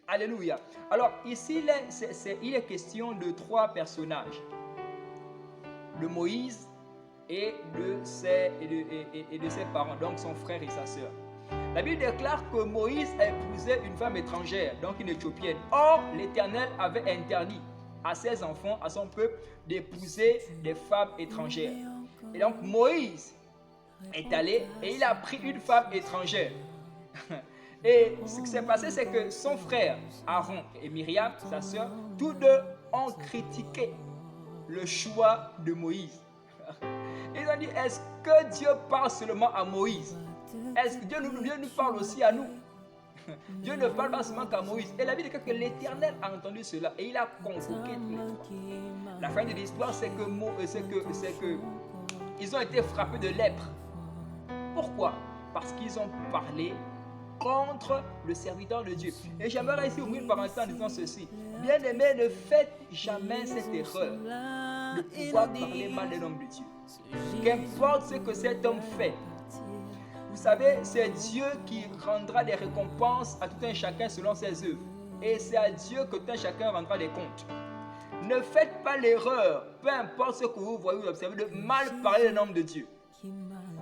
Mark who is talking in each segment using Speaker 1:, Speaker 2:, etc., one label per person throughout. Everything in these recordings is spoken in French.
Speaker 1: Alléluia. Alors ici, il est question de trois personnages. De Moïse et de ses parents, donc son frère et sa sœur. La Bible déclare que Moïse a épousé une femme étrangère, donc une Éthiopienne. Or, l'Éternel avait interdit à ses enfants, à son peuple, d'épouser des femmes étrangères. Et donc Moïse est allé et il a pris une femme étrangère. Et ce qui s'est passé, c'est que son frère Aaron et Myriam, sa sœur, tous deux ont critiqué le choix de Moïse. Ils ont dit, est-ce que Dieu parle seulement à Moïse? Est-ce que Dieu nous parle aussi à nous? Dieu ne parle pas seulement qu'à Moïse. Et la Bible dit que l'Éternel a entendu cela et il a convoqué tous les trois. La fin de l'histoire, c'est que ils ont été frappés de lèpre. Pourquoi? Parce qu'ils ont parlé contre le serviteur de Dieu. Et j'aimerais ici ouvrir une parenthèse en disant ceci. Bien-aimés, ne faites jamais cette erreur de pouvoir parler mal d'un homme de Dieu. Qu'importe ce que cet homme fait, vous savez, c'est Dieu qui rendra des récompenses à tout un chacun selon ses œuvres. Et c'est à Dieu que tout un chacun rendra des comptes. Ne faites pas l'erreur, peu importe ce que vous voyez ou observez, de mal parler d'un homme de Dieu.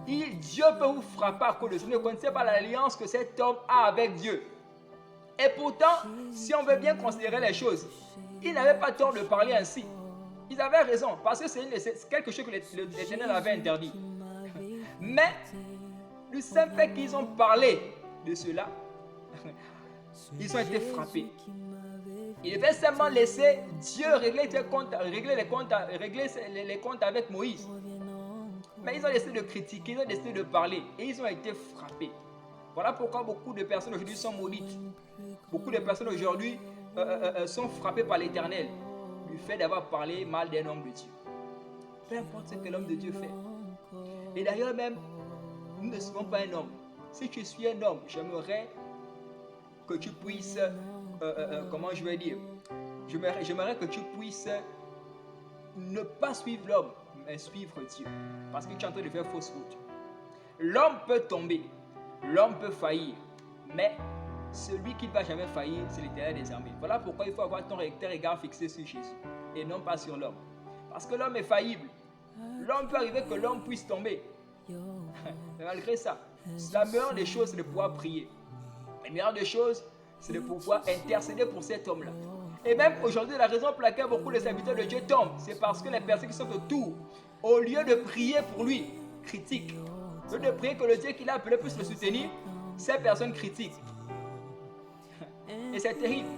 Speaker 1: Dieu peut vous frapper à cause de ça. Vous ne connaissez pas l'alliance que cet homme a avec Dieu. Et pourtant, si on veut bien considérer les choses, il n'avait pas tort de parler ainsi. Ils avaient raison, parce que c'est quelque chose que l'Éternel avait interdit. Mais, le simple fait qu'ils ont parlé de cela, ils ont été frappés. Il devait seulement laisser Dieu régler les comptes avec Moïse. Mais ils ont décidé de critiquer, ils ont décidé de parler et ils ont été frappés. Voilà pourquoi beaucoup de personnes aujourd'hui sont maudites. Beaucoup de personnes aujourd'hui sont frappées par l'Éternel du fait d'avoir parlé mal d'un homme de Dieu. Peu importe ce que l'homme de Dieu fait. Et d'ailleurs même, nous ne sommes pas un homme. Si tu suis un homme, j'aimerais que tu puisses, comment je vais dire, j'aimerais que tu puisses ne pas suivre l'homme, mais suivre Dieu. Parce que tu es en train de faire fausse route. L'homme peut tomber, l'homme peut faillir, mais celui qui ne va jamais faillir, c'est l'Éternel des armées. Voilà pourquoi il faut avoir ton regard fixé sur Jésus et non pas sur l'homme. Parce que l'homme est faillible. L'homme peut arriver que l'homme puisse tomber. Mais malgré ça, la meilleure des choses, c'est de pouvoir prier. La meilleure des choses, c'est de pouvoir intercéder pour cet homme-là. Et même aujourd'hui, la raison pour laquelle beaucoup de serviteurs de Dieu tombent, c'est parce que les personnes qui sont autour, au lieu de prier pour lui, critiquent. Au lieu de prier que le Dieu qu'il a appelé puisse le soutenir, ces personnes critiquent. Et c'est terrible.